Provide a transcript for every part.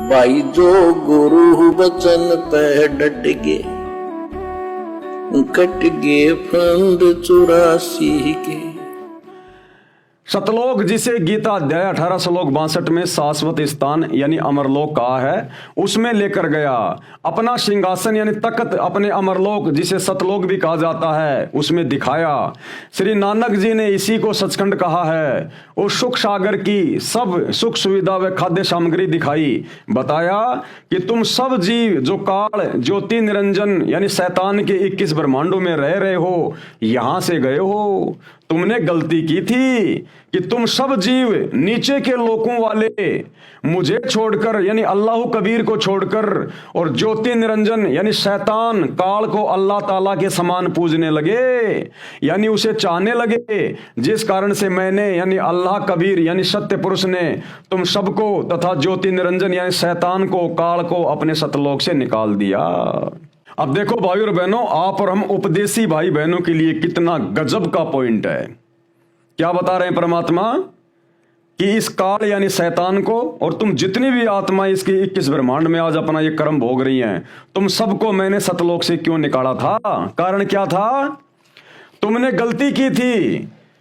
भाई जो गुरु बचन पे डट गे, कट गे फंद 84 के। सतलोक जिसे गीता अध्याय 18 श्लोक 62 में शाश्वत स्थान यानी अमरलोक कहा है, उसमें लेकर गया। अपना सिंहासन यानी तख्त अपने अमरलोक जिसे सतलोक भी कहा जाता है उसमें दिखाया। श्री नानक जी ने इसी को सचखंड कहा है। उस सुख सागर की सब सुख सुविधा व खाद्य सामग्री दिखाई। बताया कि तुम सब जीव जो काल ज्योति निरंजन यानी शैतान के 21 ब्रह्मांडों में रह रहे हो, यहां से गए हो। तुमने गलती की थी कि तुम सब जीव नीचे के लोकों वाले मुझे छोड़कर यानी अल्लाह कबीर को छोड़कर और ज्योति निरंजन यानी शैतान काल को अल्लाह ताला के समान पूजने लगे, यानी उसे चाहने लगे। जिस कारण से मैंने यानी अल्लाह कबीर यानी सत्य पुरुष ने तुम सबको तथा ज्योति निरंजन यानी शैतान को काल को अपने सतलोक से निकाल दिया। अब देखो भाई और बहनों, आप और हम उपदेशी भाई बहनों के लिए कितना गजब का पॉइंट है। क्या बता रहे हैं परमात्मा कि इस काल यानी शैतान को और तुम जितनी भी आत्मा इसके 21 ब्रह्मांड में आज अपना ये कर्म भोग रही हैं, तुम सबको मैंने सतलोक से क्यों निकाला था? कारण क्या था? तुमने गलती की थी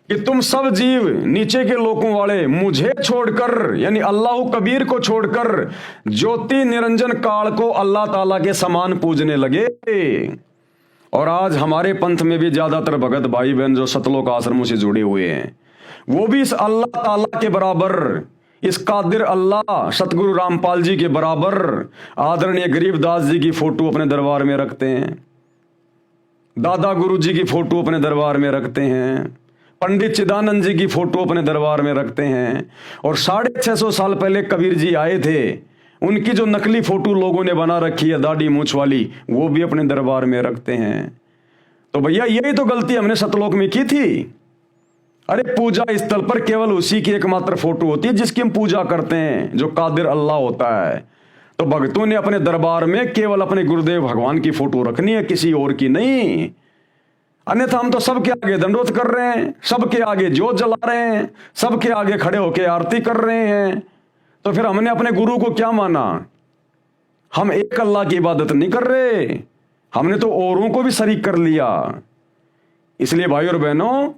कि तुम सब जीव नीचे के लोकों वाले मुझे छोड़कर यानी अल्लाह कबीर को छोड़कर ज्योति निरंजन काल को अल्लाह ताला के समान पूजने लगे। और आज हमारे पंथ में भी ज्यादातर भगत भाई बहन जो सतलोक आश्रमों से जुड़े हुए हैं, वो भी इस अल्लाह ताला के बराबर, इस कादिर अल्लाह सतगुरु रामपाल जी के बराबर आदरणीय गरीबदास जी की फोटो अपने दरबार में रखते हैं, दादा गुरु जी की फोटो अपने दरबार में रखते हैं, पंडित चिदानंद जी की फोटो अपने दरबार में रखते हैं। और 650 साल पहले कबीर जी आए थे, उनकी जो नकली फोटो लोगों ने बना रखी है दाढ़ी मूछ वाली, वो भी अपने दरबार में रखते हैं। तो भैया यही तो गलती हमने सतलोक में की थी। अरे पूजा स्थल पर केवल उसी की एकमात्र फोटो होती है जिसकी हम पूजा करते हैं, जो कादिर अल्लाह होता है। तो भक्तों ने अपने दरबार में केवल अपने गुरुदेव भगवान की फोटो रखनी है, किसी और की नहीं। अन्यथा हम तो सबके आगे दंडवत कर रहे हैं, सबके आगे जोत जला रहे हैं, सबके आगे खड़े होकर आरती कर रहे हैं। तो फिर हमने अपने गुरु को क्या माना? हम एक अल्लाह की इबादत नहीं कर रहे, हमने तो औरों को भी शरीक कर लिया। इसलिए भाई और बहनों,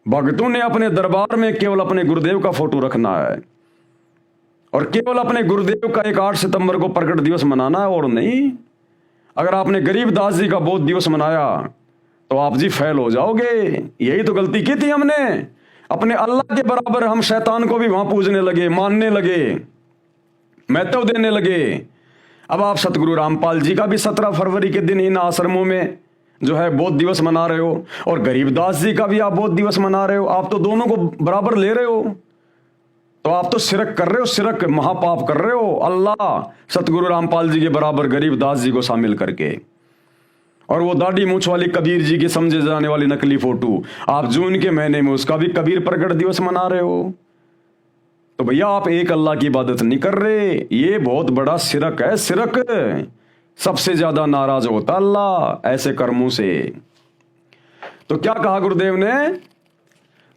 भक्तों ने अपने दरबार में केवल अपने गुरुदेव का फोटो रखना है और केवल अपने गुरुदेव का एक 8 सितंबर को प्रकट दिवस मनाना है और नहीं। अगर आपने गरीबदास जी का बोध दिवस मनाया तो आप जी फेल हो जाओगे। यही तो गलती की थी हमने। अपने अल्लाह के बराबर हम शैतान को भी वहां पूजने लगे, मानने लगे, महत्व देने लगे। अब आप सतगुरु रामपाल जी का भी 17 फरवरी के दिन इन आश्रमों में जो है बोध दिवस मना रहे हो, और गरीबदास जी का भी आप बोध दिवस मना रहे हो। आप तो दोनों को बराबर ले रहे हो। तो आप तो शिरक कर रहे हो, शिरक महापाप कर रहे हो। अल्लाह सतगुरु रामपाल जी के बराबर गरीबदास जी को शामिल करके, और वो दाढ़ी मूछ वाली कबीर जी की समझे जाने वाली नकली फोटो आप जून के महीने में उसका भी कबीर प्रकट दिवस मना रहे हो। तो भैया आप एक अल्लाह की इबादत नहीं कर रहे, ये बहुत बड़ा शिरक है। शिरक सबसे ज्यादा नाराज होता अल्लाह ऐसे कर्मों से। तो क्या कहा गुरुदेव ने?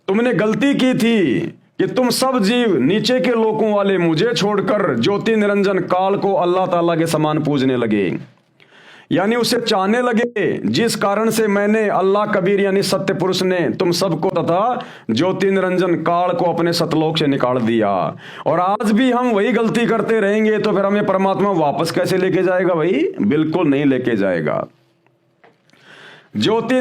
तुमने गलती की थी कि तुम सब जीव नीचे के लोकों वाले मुझे छोड़कर ज्योति निरंजन काल को अल्लाह ताला के समान पूजने लगे, यानी उसे चाहने लगे। जिस कारण से मैंने अल्लाह कबीर यानी सत्य पुरुष ने तुम सबको तथा ज्योति निरंजन काल को अपने सतलोक से निकाल दिया। और आज भी हम वही गलती करते रहेंगे तो फिर हमें परमात्मा वापस कैसे लेके जाएगा भाई? बिल्कुल नहीं लेके जाएगा। ज्योति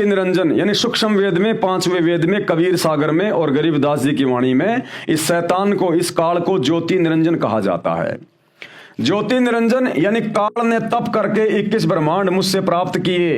निरंजन यानी सूक्ष्म वेद में, 5वें वेद में, कबीर सागर में और गरीबदास जी की वाणी में इस शैतान को, इस काल को ज्योति निरंजन कहा जाता है। ज्योति निरंजन यानी काल ने तप करके 21 ब्रह्मांड मुझसे प्राप्त किए।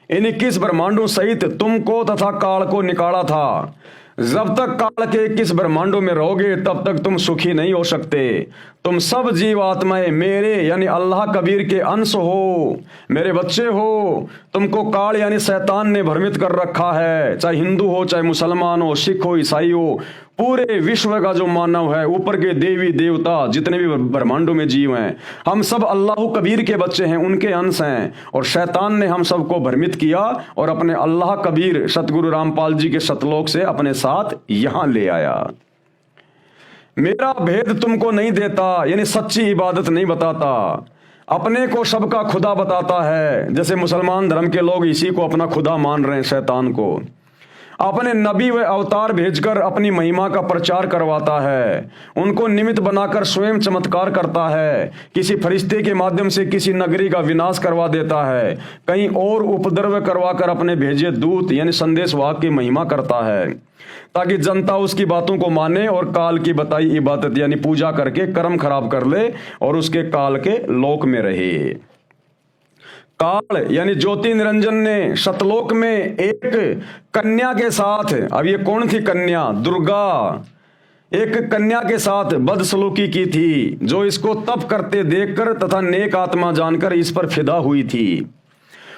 इन 21 ब्रह्मांडों सहित तुमको तथा काल को निकाला था। जब तक काल के 21 ब्रह्मांडों में रहोगे तब तक तुम सुखी नहीं हो सकते। तुम सब जीव आत्माएं मेरे यानी अल्लाह कबीर के अंश हो, मेरे बच्चे हो। तुमको काल यानी शैतान ने भ्रमित कर रखा है, चाहे हिंदू हो, चाहे मुसलमान हो, सिख हो, ईसाई हो। पूरे विश्व का जो मानव है, ऊपर के देवी देवता जितने भी ब्रह्मांडों में जीव हैं, हम सब अल्लाह कबीर के बच्चे हैं, उनके अंश हैं। और शैतान ने हम सबको भ्रमित किया और अपने अल्लाह कबीर सतगुरु रामपाल जी के सतलोक से अपने साथ यहां ले आया। मेरा भेद तुमको नहीं देता, यानी सच्ची इबादत नहीं बताता, अपने को सबका खुदा बताता है। जैसे मुसलमान धर्म के लोग इसी को अपना खुदा मान रहे हैं, शैतान को। अपने नबी व अवतार भेजकर अपनी महिमा का प्रचार करवाता है, उनको निमित्त बनाकर स्वयं चमत्कार करता है, किसी फरिश्ते के माध्यम से किसी नगरी का विनाश करवा देता है, कहीं और उपद्रव करवाकर अपने भेजे दूत यानी संदेशवाहक की महिमा करता है, ताकि जनता उसकी बातों को माने और काल की बताई इबादत यानी पूजा करके कर्म खराब कर ले और उसके काल के लोक में रहे। काल यानी ज्योति निरंजन ने सतलोक में एक कन्या के साथ, अब ये कौन थी कन्या? दुर्गा, एक कन्या के साथ बदसलूकी की थी, जो इसको तप करते देखकर तथा नेक आत्मा जानकर इस पर फिदा हुई थी।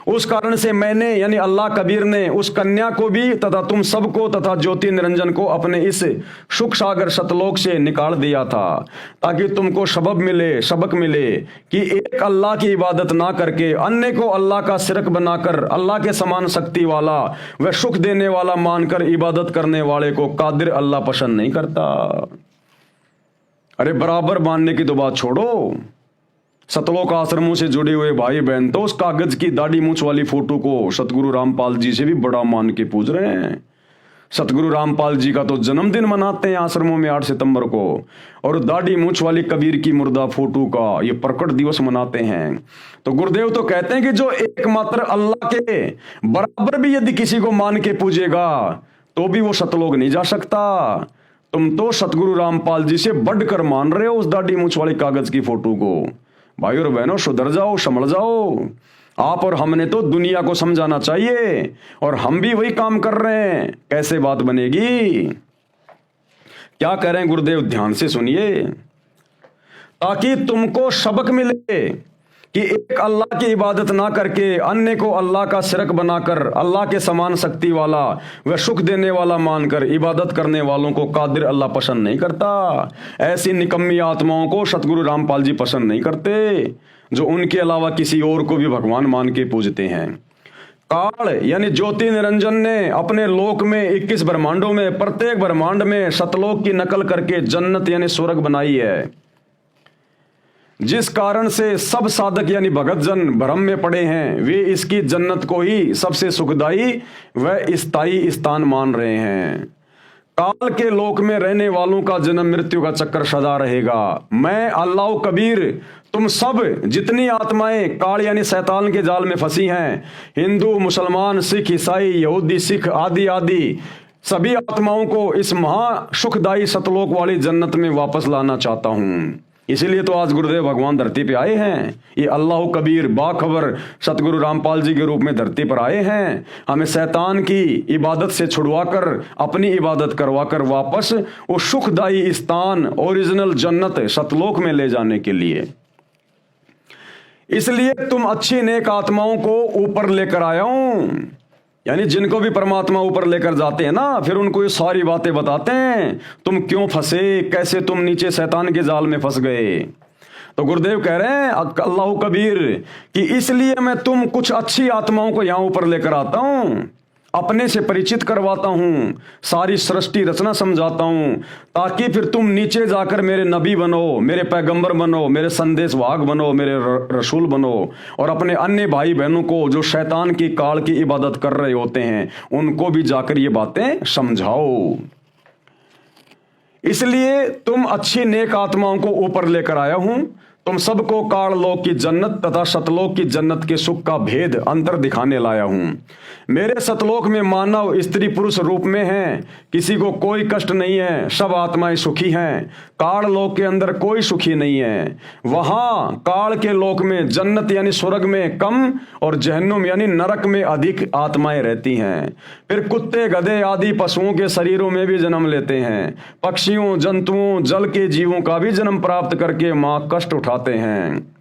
उस कारण से मैंने यानी अल्लाह कबीर ने उस कन्या को भी तथा तुम सबको तथा ज्योति निरंजन को अपने इस सुख सागर सतलोक से निकाल दिया था, ताकि तुमको सबक मिले कि एक अल्लाह की इबादत ना करके अन्य को अल्लाह का शिरक बनाकर अल्लाह के समान शक्ति वाला व सुख देने वाला मानकर इबादत करने वाले को कादिर अल्लाह पसंद नहीं करता। अरे बराबर मानने की तो बात छोड़ो, सतलोक आश्रमों से जुड़े हुए भाई बहन तो उस कागज की दाढ़ी मूछ वाली फोटो को सतगुरु रामपाल जी से भी बड़ा मान के पूज रहे हैं। सतगुरु रामपाल जी का तो जन्मदिन मनाते हैं आश्रमों में 8 सितंबर को, और दाढ़ी मूछ वाली कबीर की मुर्दा फोटो का ये प्रकट दिवस मनाते हैं। तो गुरुदेव तो कहते हैं कि जो एकमात्र अल्लाह के बराबर भी यदि किसी को मान के पूजेगा तो भी वो सतलोक नहीं जा सकता। तुम तो सतगुरु रामपाल जी से बढ़कर मान रहे हो उस दाढ़ी मूछ वाली कागज की फोटो को। भाई और बहनों, सुधर जाओ, संभल जाओ। आप और हमने तो दुनिया को समझाना चाहिए, और हम भी वही काम कर रहे हैं। कैसे बात बनेगी? क्या कह रहे हैं गुरुदेव? ध्यान से सुनिए, ताकि तुमको सबक मिले कि एक अल्लाह की इबादत ना करके अन्य को अल्लाह का शिरक बनाकर अल्लाह के समान शक्ति वाला व सुख देने वाला मानकर इबादत करने वालों को कादिर अल्लाह पसंद नहीं करता। ऐसी निकम्मी आत्माओं को सतगुरु रामपाल जी पसंद नहीं करते, जो उनके अलावा किसी और को भी भगवान मान के पूजते हैं। काल यानी ज्योति निरंजन ने अपने लोक में 21 ब्रह्मांडों में प्रत्येक ब्रह्मांड में सतलोक की नकल करके जन्नत यानी स्वर्ग बनाई है, जिस कारण से सब साधक यानी भगत जन भ्रम में पड़े हैं। वे इसकी जन्नत को ही सबसे सुखदाई व स्थायी स्थान मान रहे हैं। काल के लोक में रहने वालों का जन्म मृत्यु का चक्कर सदा रहेगा। मैं अल्लाह कबीर तुम सब जितनी आत्माएं काल यानी शैतान के जाल में फंसी हैं, हिंदू, मुसलमान, सिख, ईसाई, यहूदी, सिख आदि आदि सभी आत्माओं को इस महा सुखदायी सतलोक वाली जन्नत में वापस लाना चाहता हूं। इसीलिए तो आज गुरुदेव भगवान धरती पे आए हैं। ये अल्लाह कबीर बाखबर सतगुरु रामपाल जी के रूप में धरती पर आए हैं, हमें शैतान की इबादत से छुड़वाकर अपनी इबादत करवाकर वापस वो सुखदायी स्थान ओरिजिनल जन्नत सतलोक में ले जाने के लिए। इसलिए तुम अच्छी नेक आत्माओं को ऊपर लेकर आया हूं, यानी जिनको भी परमात्मा ऊपर लेकर जाते हैं ना, फिर उनको ये सारी बातें बताते हैं, तुम क्यों फंसे, कैसे तुम नीचे शैतान के जाल में फंस गए। तो गुरुदेव कह रहे हैं अल्लाह कबीर कि इसलिए मैं तुम कुछ अच्छी आत्माओं को यहां ऊपर लेकर आता हूं, अपने से परिचित करवाता हूं, सारी सृष्टि रचना समझाता हूं, ताकि फिर तुम नीचे जाकर मेरे नबी बनो, मेरे पैगंबर बनो, मेरे संदेशवाहक बनो, मेरे रसूल बनो, और अपने अन्य भाई बहनों को जो शैतान की काल की इबादत कर रहे होते हैं उनको भी जाकर ये बातें समझाओ। इसलिए तुम अच्छी नेक आत्माओं को ऊपर लेकर आया हूं, तुम सबको काल लोक की जन्नत तथा सतलोक की जन्नत के सुख का भेद अंतर दिखाने लाया हूं। मेरे सतलोक में मानव स्त्री पुरुष रूप में हैं, किसी को कोई कष्ट नहीं है, सब आत्माएं सुखी हैं। काल लोक के अंदर कोई सुखी नहीं है। वहां काल के लोक में जन्नत यानी स्वर्ग में कम और जहन्नुम यानी नरक में अधिक आत्माएं रहती हैं। फिर कुत्ते, गधे आदि पशुओं के शरीरों में भी जन्म लेते हैं, पक्षियों, जंतुओं, जल के जीवों का भी जन्म प्राप्त करके मां कष्ट उठाते हैं।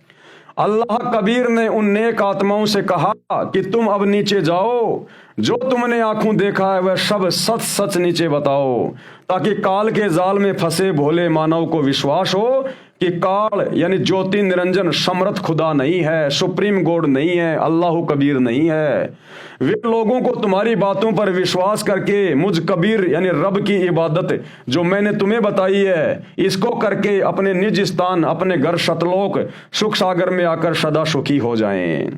अल्लाह कबीर ने उन नेक आत्माओं से कहा कि तुम अब नीचे जाओ, जो तुमने आंखों देखा है वह सब सच सच नीचे बताओ, ताकि काल के जाल में फंसे भोले मानव को विश्वास हो कि काल यानी ज्योति निरंजन समर्थ खुदा नहीं है, सुप्रीम गॉड नहीं है, अल्लाह कबीर नहीं है। वे लोगों को तुम्हारी बातों पर विश्वास करके मुझ कबीर यानी रब की इबादत जो मैंने तुम्हें बताई है, इसको करके अपने निज स्थान, अपने घर सतलोक सुख सागर में आकर सदा सुखी हो जाएं।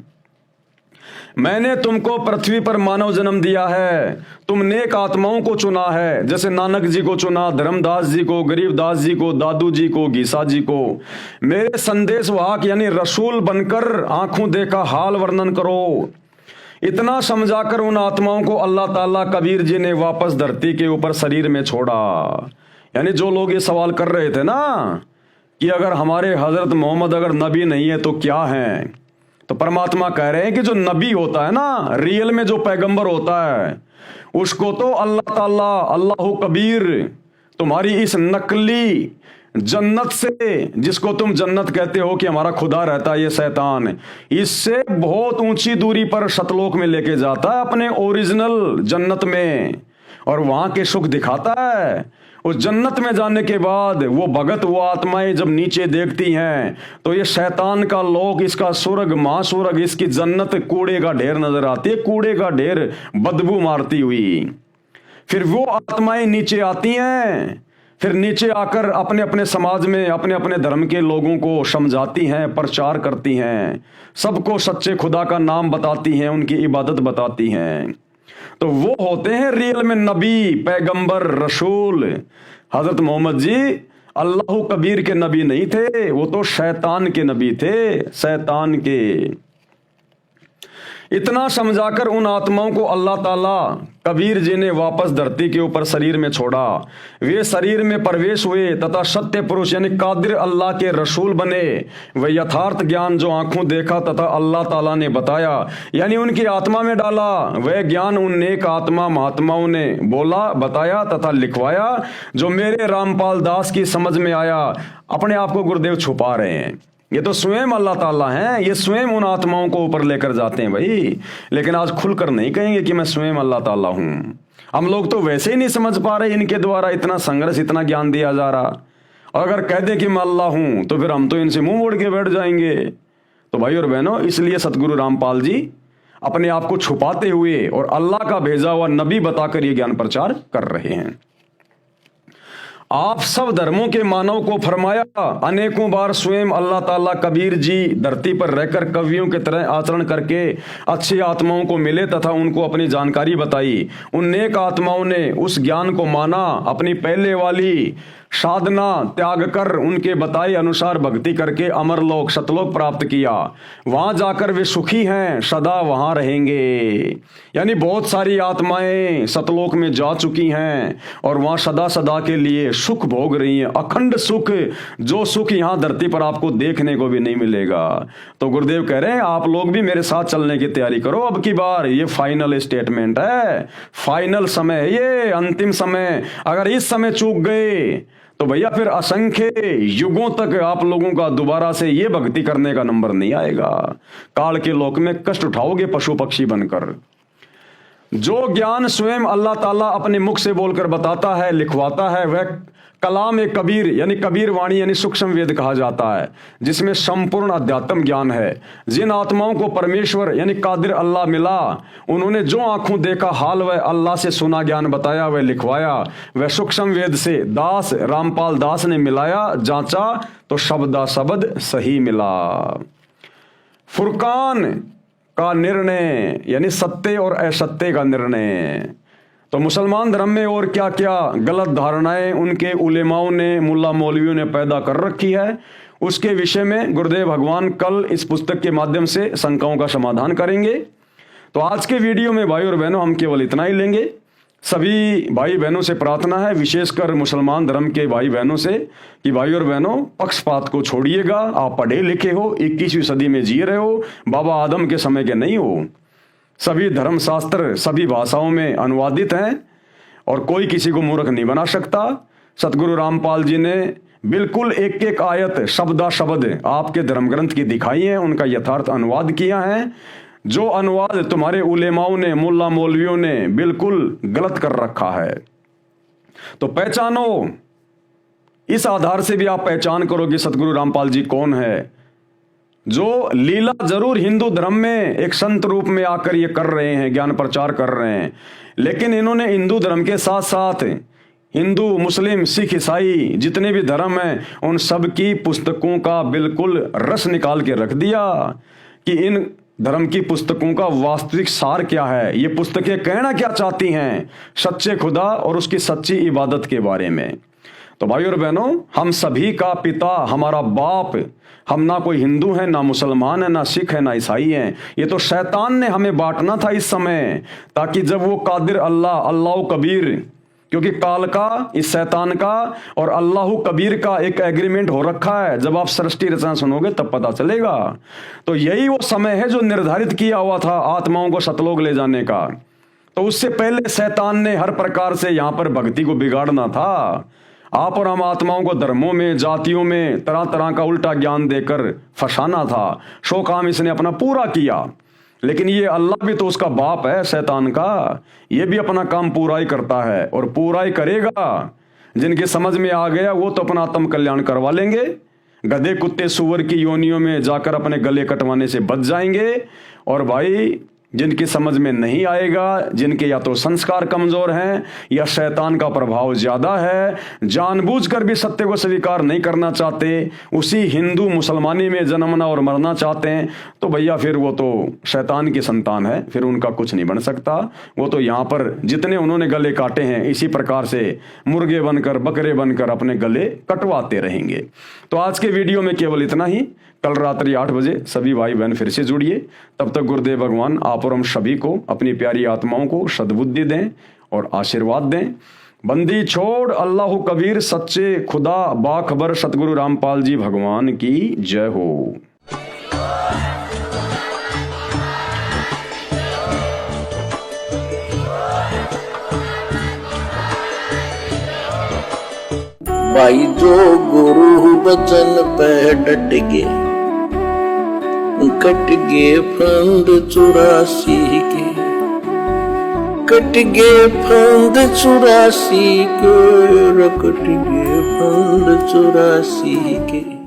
मैंने तुमको पृथ्वी पर मानव जन्म दिया है, तुम नेक आत्माओं को चुना है, जैसे नानक जी को चुना, धर्मदास जी को, गरीबदास जी को, दादू जी को, गीसा जी को। मेरे संदेश वाहक यानी रसूल बनकर आंखों देखा हाल वर्णन करो। इतना समझाकर उन आत्माओं को अल्लाह ताला कबीर जी ने वापस धरती के ऊपर शरीर में छोड़ा। यानी जो लोग ये सवाल कर रहे थे ना कि अगर हमारे हजरत मोहम्मद अगर नबी नहीं है तो क्या है, तो परमात्मा कह रहे हैं कि जो नबी होता है ना, रियल में जो पैगंबर होता है, उसको तो अल्लाह ताला अल्लाह कबीर तुम्हारी इस नकली जन्नत से, जिसको तुम जन्नत कहते हो कि हमारा खुदा रहता है, ये शैतान, इससे बहुत ऊंची दूरी पर सतलोक में लेके जाता है, अपने ओरिजिनल जन्नत में, और वहां के सुख दिखाता है। उस जन्नत में जाने के बाद वो भगत, वो आत्माएं जब नीचे देखती हैं तो ये शैतान का लोक, इसका स्वर्ग, महास्वर्ग, इसकी जन्नत कूड़े का ढेर नजर आती है, कूड़े का ढेर बदबू मारती हुई। फिर वो आत्माएं नीचे आती हैं, फिर नीचे आकर अपने अपने समाज में अपने अपने धर्म के लोगों को समझाती हैं, प्रचार करती हैं, सबको सच्चे खुदा का नाम बताती हैं, उनकी इबादत बताती हैं। तो वो होते हैं रियल में नबी, पैगंबर, रसूल। हजरत मोहम्मद जी अल्लाह कबीर के नबी नहीं थे, वो तो शैतान के नबी थे, शैतान के। इतना समझाकर उन आत्माओं को अल्लाह ताला कबीर जी ने वापस धरती के ऊपर शरीर में छोड़ा। वे शरीर में प्रवेश हुए तथा सत्य पुरुष यानी कादिर अल्लाह के रसूल बने। वह यथार्थ ज्ञान जो आंखों देखा तथा अल्लाह ताला ने बताया यानी उनकी आत्मा में डाला, वह ज्ञान उन नेक आत्मा महात्माओं ने बोला, बताया तथा लिखवाया, जो मेरे रामपाल दास की समझ में आया। अपने आप को गुरुदेव छुपा रहे हैं, ये तो स्वयं अल्लाह ताला हैं, ये स्वयं उन आत्माओं को ऊपर लेकर जाते हैं भाई। लेकिन आज खुलकर नहीं कहेंगे कि मैं स्वयं अल्लाह ताला हूं। हम लोग तो वैसे ही नहीं समझ पा रहे, इनके द्वारा इतना संघर्ष, इतना ज्ञान दिया जा रहा। और अगर कह दे कि मैं अल्लाह हूं तो फिर हम तो इनसे मुंह मोड़ के बैठ जाएंगे। तो भाई और बहनों, इसलिए सतगुरु रामपाल जी अपने आप को छुपाते हुए और अल्लाह का भेजा हुआ नबी बताकर ये ज्ञान प्रचार कर रहे हैं। आप सब धर्मों के मानव को फरमाया, अनेकों बार स्वयं अल्लाह ताला कबीर जी धरती पर रहकर कवियों की तरह आचरण करके अच्छी आत्माओं को मिले तथा उनको अपनी जानकारी बताई। उन नेक आत्माओं ने उस ज्ञान को माना, अपनी पहले वाली साधना त्याग कर उनके बताए अनुसार भक्ति करके अमरलोक सतलोक प्राप्त किया। वहां जाकर वे सुखी हैं, सदा वहां रहेंगे। यानी बहुत सारी आत्माएं सतलोक में जा चुकी हैं और वहां सदा सदा के लिए सुख भोग रही हैं, अखंड सुख, जो सुख यहां धरती पर आपको देखने को भी नहीं मिलेगा। तो गुरुदेव कह रहे हैं आप लोग भी मेरे साथ चलने की तैयारी करो। अब की बार ये फाइनल स्टेटमेंट है, फाइनल समय है, ये अंतिम समय। अगर इस समय चूक गए तो भैया फिर असंख्य युगों तक आप लोगों का दोबारा से ये भक्ति करने का नंबर नहीं आएगा। काल के लोक में कष्ट उठाओगे पशु पक्षी बनकर। जो ज्ञान स्वयं अल्लाह ताला अपने मुख से बोलकर बताता है, लिखवाता है, वह कलाम एक कबीर यानी कबीर वाणी यानी सूक्ष्म वेद कहा जाता है, जिसमें संपूर्ण अध्यात्म ज्ञान है। जिन आत्माओं को परमेश्वर यानी कादिर अल्लाह मिला, उन्होंने जो आंखों देखा हाल वह अल्लाह से सुना ज्ञान बताया, वह लिखवाया, वह सूक्ष्म वेद से दास रामपाल दास ने मिलाया, जांचा तो शब्दा शब्द सही मिला। फुरकान का निर्णय यानी सत्य और असत्य का निर्णय। तो मुसलमान धर्म में और क्या क्या गलत धारणाएं उनके उलेमाओं ने, मुल्ला मौलवियों ने पैदा कर रखी है, उसके विषय में गुरुदेव भगवान कल इस पुस्तक के माध्यम से शंकाओं का समाधान करेंगे। तो आज के वीडियो में भाई और बहनों हम केवल इतना ही लेंगे। सभी भाई बहनों से प्रार्थना है, विशेषकर मुसलमान धर्म के भाई बहनों से, कि भाई और बहनों पक्षपात को छोड़िएगा। आप पढ़े लिखे हो, 21वीं सदी में जी रहे हो, बाबा आदम के समय के नहीं हो। सभी धर्मशास्त्र सभी भाषाओं में अनुवादित हैं और कोई किसी को मूर्ख नहीं बना सकता। सतगुरु रामपाल जी ने बिल्कुल एक एक आयत शब्दा शब्द आपके धर्म ग्रंथ की दिखाई है, उनका यथार्थ अनुवाद किया है। जो अनुवाद तुम्हारे उलेमाओं ने, मुल्ला मौलवियों ने बिल्कुल गलत कर रखा है। तो पहचानो इस आधार से भी आप पहचान करो कि सतगुरु रामपाल जी कौन है। जो लीला जरूर हिंदू धर्म में एक संत रूप में आकर ये कर रहे हैं, ज्ञान प्रचार कर रहे हैं, लेकिन इन्होंने हिंदू धर्म के साथ साथ हिंदू, मुस्लिम, सिख, ईसाई जितने भी धर्म हैं उन सब की पुस्तकों का बिल्कुल रस निकाल के रख दिया कि इन धर्म की पुस्तकों का वास्तविक सार क्या है, ये पुस्तकें कहना क्या चाहती हैं सच्चे खुदा और उसकी सच्ची इबादत के बारे में। तो भाइयों और बहनों, हम सभी का पिता, हमारा बाप, हम ना कोई हिंदू है, ना मुसलमान है, ना सिख है, ना ईसाई है। ये तो शैतान ने हमें बांटना था इस समय, ताकि जब वो कादिर अल्लाह, अल्लाह कबीर, क्योंकि काल का, इस शैतान का और अल्लाह कबीर का एक एग्रीमेंट हो रखा है। जब आप सृष्टि रचना सुनोगे तब पता चलेगा। तो यही वो समय है जो निर्धारित किया हुआ था आत्माओं को सतलोक ले जाने का। तो उससे पहले शैतान ने हर प्रकार से यहां पर भक्ति को बिगाड़ना था। आप और हम आत्माओं को धर्मों में, जातियों में तरह तरह का उल्टा ज्ञान देकर फंसाना था। शो काम इसने अपना पूरा किया, लेकिन ये अल्लाह भी तो उसका बाप है शैतान का, ये भी अपना काम पूरा ही करता है और पूरा ही करेगा। जिनके समझ में आ गया वो तो अपना आत्म कल्याण करवा लेंगे, गधे, कुत्ते, सुअर की योनियों में जाकर अपने गले कटवाने से बच जाएंगे। और भाई जिनकी समझ में नहीं आएगा, जिनके या तो संस्कार कमजोर हैं या शैतान का प्रभाव ज्यादा है, जानबूझकर भी सत्य को स्वीकार नहीं करना चाहते, उसी हिंदू मुसलमानी में जन्मना और मरना चाहते हैं, तो भैया फिर वो तो शैतान की संतान है, फिर उनका कुछ नहीं बन सकता। वो तो यहाँ पर जितने उन्होंने गले काटे हैं इसी प्रकार से मुर्गे बनकर, बकरे बनकर अपने गले कटवाते रहेंगे। तो आज के वीडियो में केवल इतना ही। कल रात्रि 8 बजे सभी भाई बहन फिर से जुड़िए। तब तक गुरुदेव भगवान आप और हम सभी को, अपनी प्यारी आत्माओं को सद्बुद्धि दें और आशीर्वाद दें। बंदी छोड़ अल्लाह कबीर, सच्चे खुदा बाखबर सतगुरु रामपाल जी भगवान की जय हो। भाई जो गुरु बचन पे डट गए, कट गए फंद 84 के, कट गए फंद 84 के, कट गए फंद 84 के।